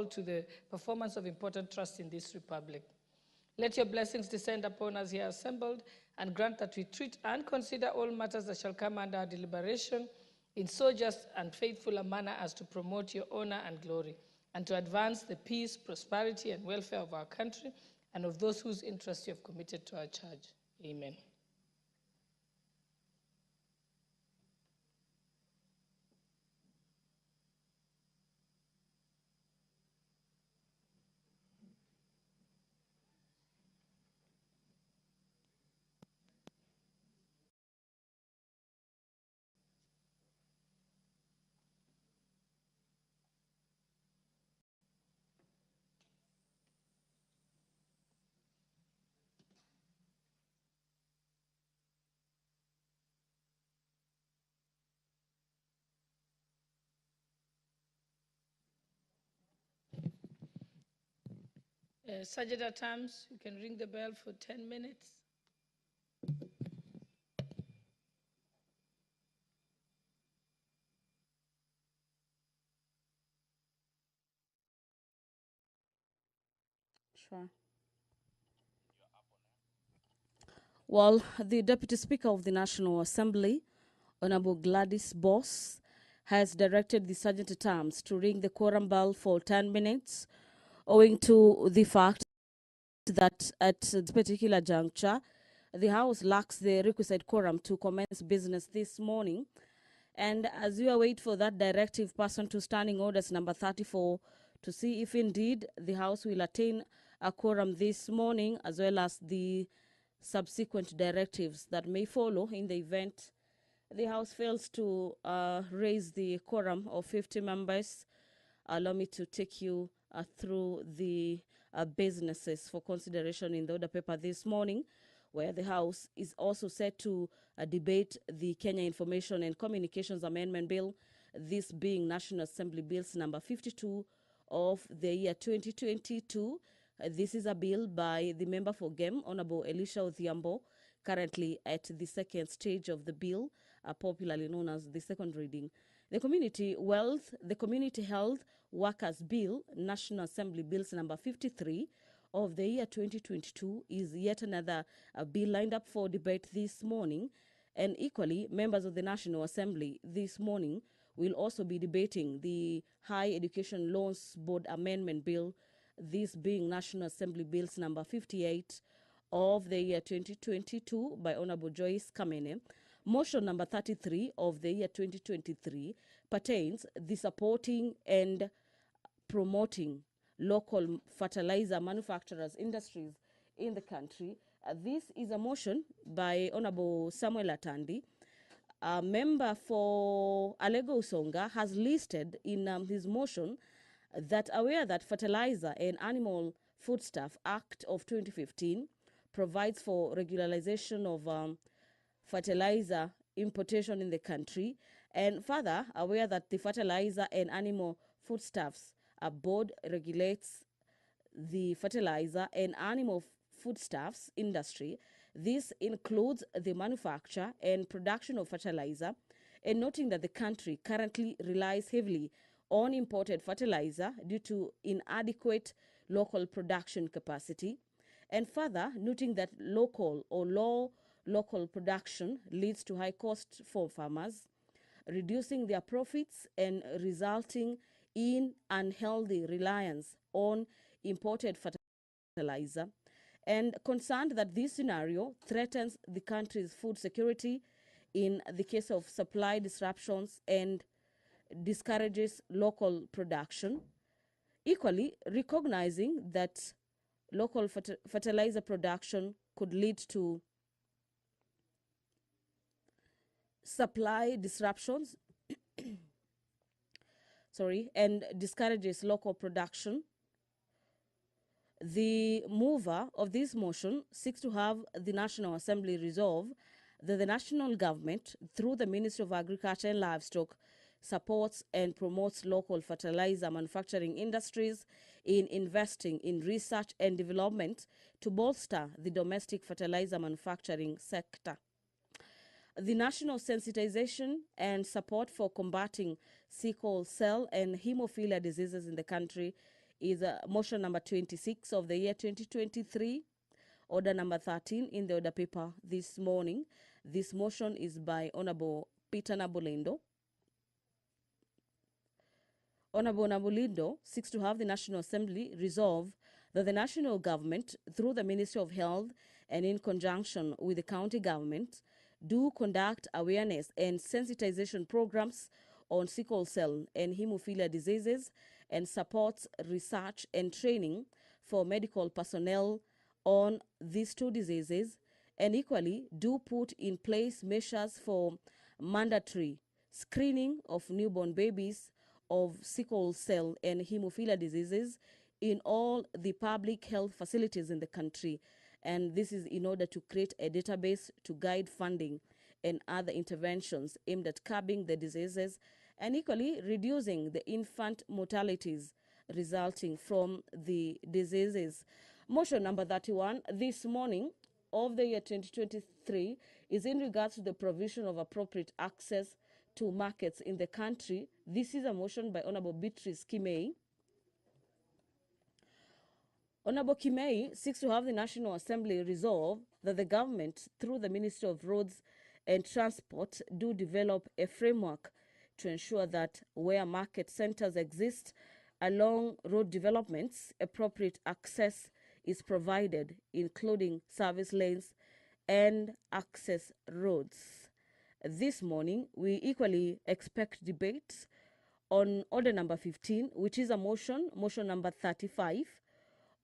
called to the performance of important trusts in this republic. Let your blessings descend upon us here assembled, and grant that we treat and consider all matters that shall come under our deliberation in so just and faithful a manner as to promote your honor and glory, and to advance the peace, prosperity, and welfare of our country and of those whose interests you have committed to our charge. Amen. Sajida Tams, you can ring the bell for 10 minutes. Sure. Well, the Deputy Speaker of the National Assembly, Honorable Gladys Boss, has directed the Sergeant-at-Arms to ring the quorum bell for 10 minutes, owing to the fact that at this particular juncture, the House lacks the requisite quorum to commence business this morning. And as we await for that directive pursuant to Standing Orders number 34, to see if indeed the House will attain a quorum this morning, as well as the subsequent directives that may follow in the event the House fails to raise the quorum of 50 members. Allow me to take you through the businesses for consideration in the order paper this morning, where the House is also set to debate the Kenya Information and Communications Amendment Bill, this being National Assembly Bills number 52 of the year 2022. This is a bill by the member for GEM, Honorable Elisha Odhiambo, currently at the second stage of the bill, popularly known as the second reading. The Community Health Workers Bill, National Assembly Bills number 53 of the year 2022, is yet another bill lined up for debate this morning. And equally, members of the National Assembly this morning will also be debating the High Education Loans Board Amendment Bill, this being National Assembly Bills number 58 of the year 2022 by Honorable Joyce Kamene. Motion number 33 of the year 2023 pertains the supporting and promoting local fertilizer manufacturers industries in the country. This is a motion by Honorable Samuel Atandi. A member for Alego Usonga has listed in his motion that aware that Fertilizer and Animal Foodstuff Act of 2015 provides for regularization of fertilizer importation in the country, and further aware that the Fertilizer and Animal Foodstuffs Board regulates the fertilizer and animal foodstuffs industry. This includes the manufacture and production of fertilizer, and noting that the country currently relies heavily on imported fertilizer due to inadequate local production capacity, and further noting that local or low local production leads to high cost for farmers, reducing their profits and resulting in unhealthy reliance on imported fertilizer, and concerned that this scenario threatens the country's food security in the case of supply disruptions and discourages local production. Equally, recognizing that local fertilizer production could lead to supply disruptions and discourages local production. The mover of this motion seeks to have the National Assembly resolve that the national government, through the Ministry of Agriculture and Livestock, supports and promotes local fertilizer manufacturing industries in investing in research and development to bolster the domestic fertilizer manufacturing sector. The national sensitization and support for combating sickle cell and hemophilia diseases in the country is motion number 26 of the year 2023, order number 13 in the order paper this morning. This motion is by Honorable Peter Nabolindo. Honorable Nabolindo seeks to have the National Assembly resolve that the national government, through the Ministry of Health and in conjunction with the county government, do conduct awareness and sensitization programs on sickle cell and hemophilia diseases and supports research and training for medical personnel on these two diseases, and equally do put in place measures for mandatory screening of newborn babies of sickle cell and hemophilia diseases in all the public health facilities in the country. And this is in order to create a database to guide funding and other interventions aimed at curbing the diseases and equally reducing the infant mortalities resulting from the diseases. Motion number 31 this morning of the year 2023 is in regards to the provision of appropriate access to markets in the country. This is a motion by Honorable Beatrice Kimei. Honorable Kimei seeks to have the National Assembly resolve that the government, through the Ministry of Roads and Transport, do develop a framework to ensure that where market centers exist along road developments, appropriate access is provided, including service lanes and access roads. This morning, we equally expect debates on order number 15, which is a motion number 35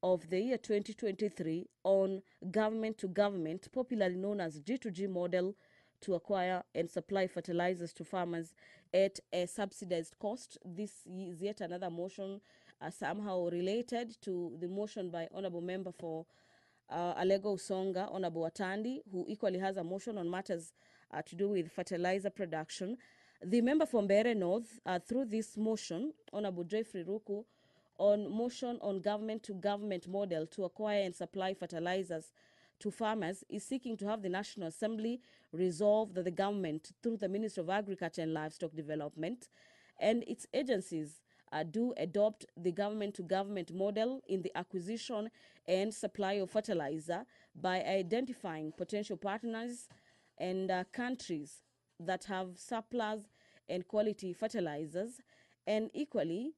of the year 2023 on government to government, popularly known as G2G model, to acquire and supply fertilizers to farmers at a subsidized cost. This is yet another motion somehow related to the motion by Honorable Member for Alego Usonga, Honorable Watandi, who equally has a motion on matters to do with fertilizer production. The member from Mbeere North, through this motion, Honorable Jeffrey Ruku, on motion on government to government model to acquire and supply fertilizers to farmers, is seeking to have the National Assembly resolve that the government, through the Ministry of Agriculture and Livestock Development and its agencies, do adopt the government to government model in the acquisition and supply of fertilizer by identifying potential partners and countries that have surplus and quality fertilizers, and equally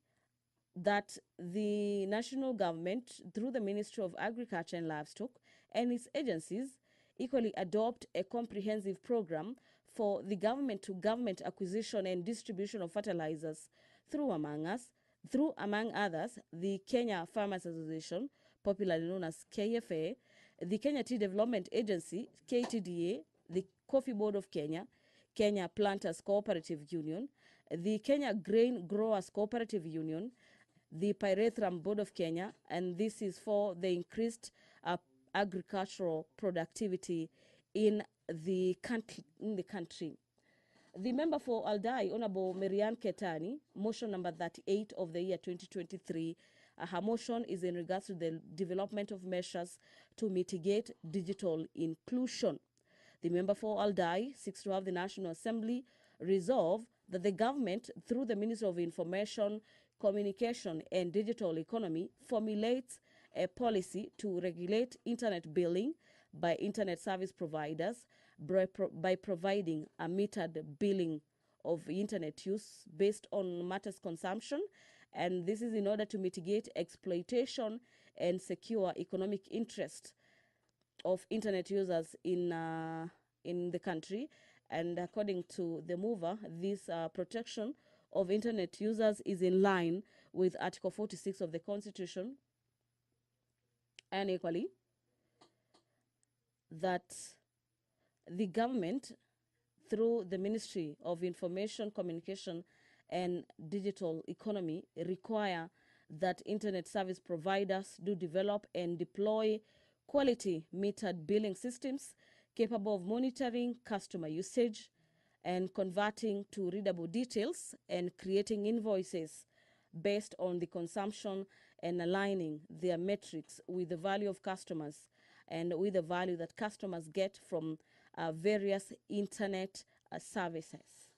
that the national government, through the Ministry of Agriculture and Livestock and its agencies, equally adopt a comprehensive program for the government to government acquisition and distribution of fertilizers through, among others, the Kenya Farmers Association, popularly known as KFA, the Kenya Tea Development Agency, KTDA, the Coffee Board of Kenya, Kenya Planters Cooperative Union, the Kenya Grain Growers Cooperative Union, the Pyrethrum Board of Kenya, and this is for the increased agricultural productivity in the country. The member for Aldai, Honorable Marianne Ketani, motion number 38 of the year 2023. Her motion is in regards to the development of measures to mitigate digital inclusion. The member for Aldai seeks to have the National Assembly resolve that the government, through the Ministry of Information, Communication and Digital Economy, formulates a policy to regulate internet billing by internet service providers by providing a metered billing of internet use based on matters consumption, and this is in order to mitigate exploitation and secure economic interest of internet users in the country. And according to the mover, this protection of internet users is in line with Article 46 of the Constitution, and equally that the government, through the Ministry of Information, Communication and Digital Economy, require that internet service providers do develop and deploy quality metered billing systems capable of monitoring customer usage and converting to readable details and creating invoices based on the consumption and aligning their metrics with the value of customers and with the value that customers get from various internet services.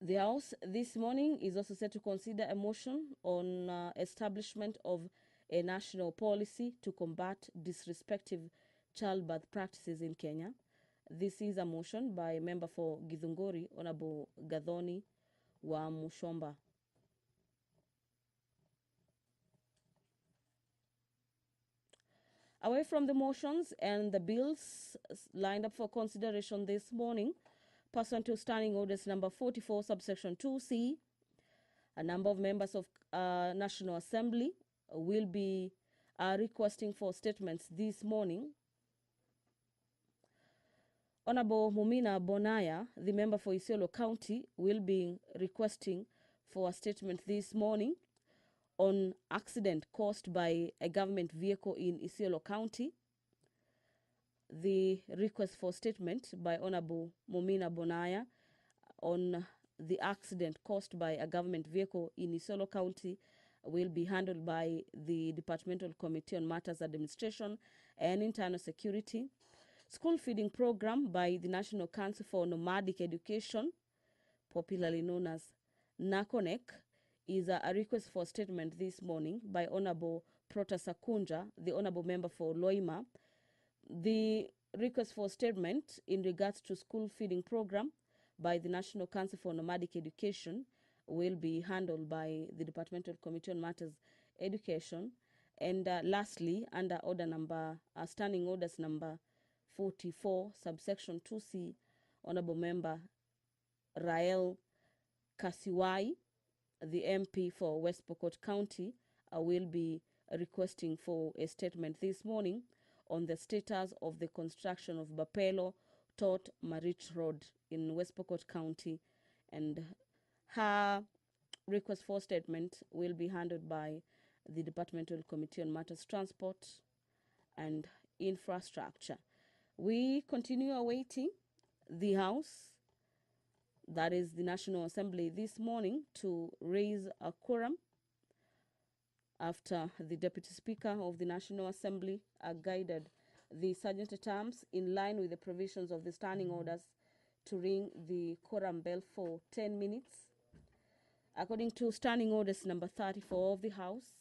The House this morning is also set to consider a motion on establishment of a national policy to combat disrespectful childbirth practices in Kenya. This is a motion by member for Githunguri, Honorable Gathoni wa Mushomba. Away from the motions and the bills lined up for consideration this morning, pursuant to Standing Orders number 44, subsection 2C, a number of members of National Assembly will be requesting for statements this morning. Honorable Mumina Bonaya, the member for Isiolo County, will be requesting for a statement this morning on accident caused by a government vehicle in Isiolo County. The request for statement by Honorable Mumina Bonaya on the accident caused by a government vehicle in Isiolo County will be handled by the Departmental Committee on Matters Administration and Internal Security. School feeding program by the National Council for Nomadic Education, popularly known as NACONEC, is a request for statement this morning by Honorable Prota Sakunja, the Honorable Member for Loima. The request for statement in regards to school feeding program by the National Council for Nomadic Education will be handled by the Departmental Committee on Matters Education. And lastly, under Standing Orders number 44, subsection 2C, Honorable Member Rael Kasiwai, the MP for West Pokot County, will be requesting for a statement this morning on the status of the construction of Bapelo Tot Marich Road in West Pokot County, and her request for statement will be handled by the Departmental Committee on Matters Transport and Infrastructure. We continue awaiting the House, that is the National Assembly, this morning to raise a quorum after the Deputy Speaker of the National Assembly guided the Sergeant at Arms in line with the provisions of the standing orders to ring the quorum bell for 10 minutes. According to Standing Orders number 34 of the House,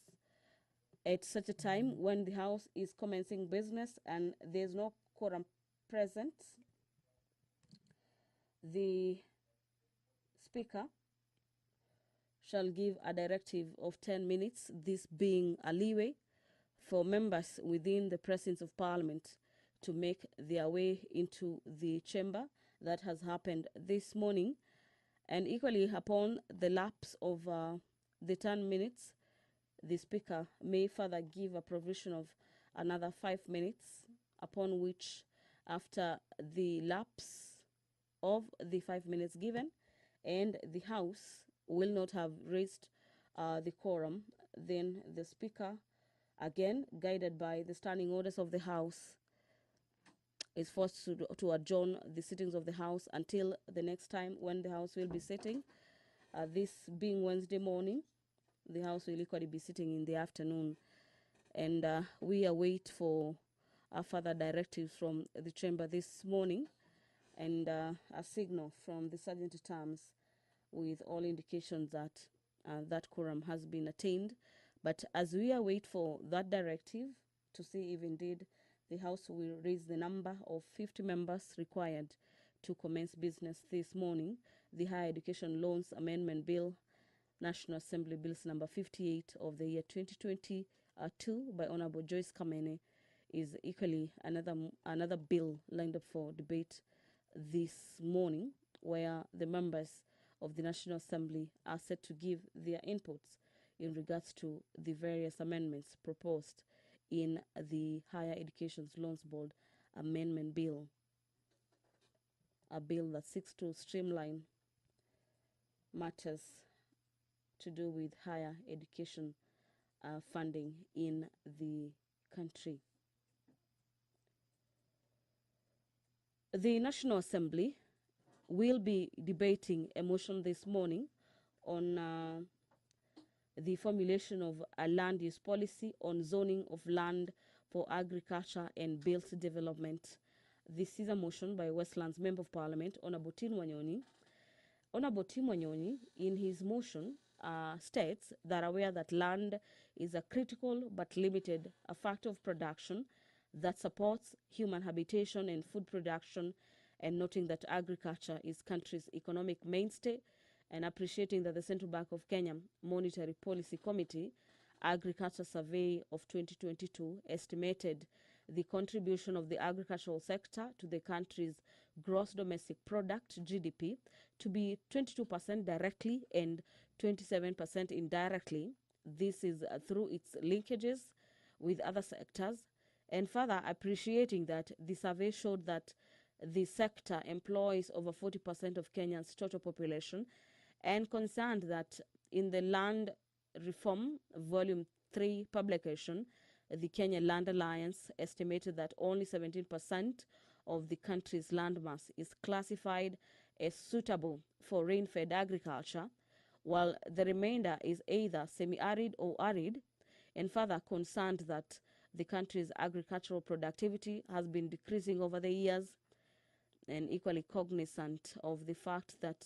at such a time when the House is commencing business and there is no quorum present, the Speaker shall give a directive of 10 minutes, this being a leeway for members within the presence of Parliament to make their way into the chamber. That has happened this morning. And equally, upon the lapse of the 10 minutes, the Speaker may further give a provision of another 5 minutes, upon which, after the lapse of the 5 minutes given, and the House will not have raised the quorum, then the Speaker, again guided by the standing orders of the House, is forced to adjourn the sittings of the House until the next time when the House will be sitting. This being Wednesday morning, the House will equally be sitting in the afternoon. And we await for further directives from the chamber this morning and a signal from the Sergeant at Arms with all indications that that quorum has been attained. But as we await for that directive to see if indeed the House will raise the number of 50 members required to commence business this morning, the Higher Education Loans Amendment Bill, National Assembly Bills number 58 of the year 2022 by Honorable Joyce Kamene, is equally another bill lined up for debate this morning, where the members of the National Assembly are set to give their inputs in regards to the various amendments proposed in the Higher Education Loans Board Amendment Bill, a bill that seeks to streamline matters to do with higher education funding in the country. The National Assembly will be debating a motion this morning on the formulation of a land use policy on zoning of land for agriculture and built development. This is a motion by Westlands Member of Parliament, Honorable Tin Wanyoni. Honorable Tim Wanyonyi, in his motion, states that aware that land is a critical but limited a factor of production that supports human habitation and food production, and noting that agriculture is country's economic mainstay, and appreciating that the Central Bank of Kenya Monetary Policy Committee Agriculture Survey of 2022 estimated the contribution of the agricultural sector to the country's gross domestic product GDP to be 22% directly and 27% indirectly. This is through its linkages with other sectors, and further appreciating that the survey showed that the sector employs over 40% of Kenya's total population, and concerned that in the Land Reform Volume 3 publication, the Kenya Land Alliance estimated that only 17% of the country's landmass is classified as suitable for rain-fed agriculture, while the remainder is either semi-arid or arid, and further concerned that the country's agricultural productivity has been decreasing over the years, and equally cognizant of the fact that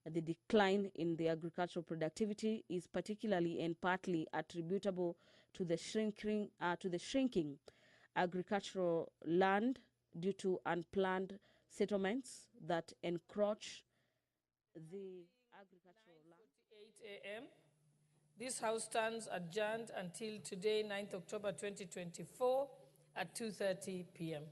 the decline in the agricultural productivity is particularly and partly attributable to the shrinking agricultural land due to unplanned settlements that encroach the agricultural land. 9:48 a.m. This House stands adjourned until today, 9th October 2024 at 2:30 p.m.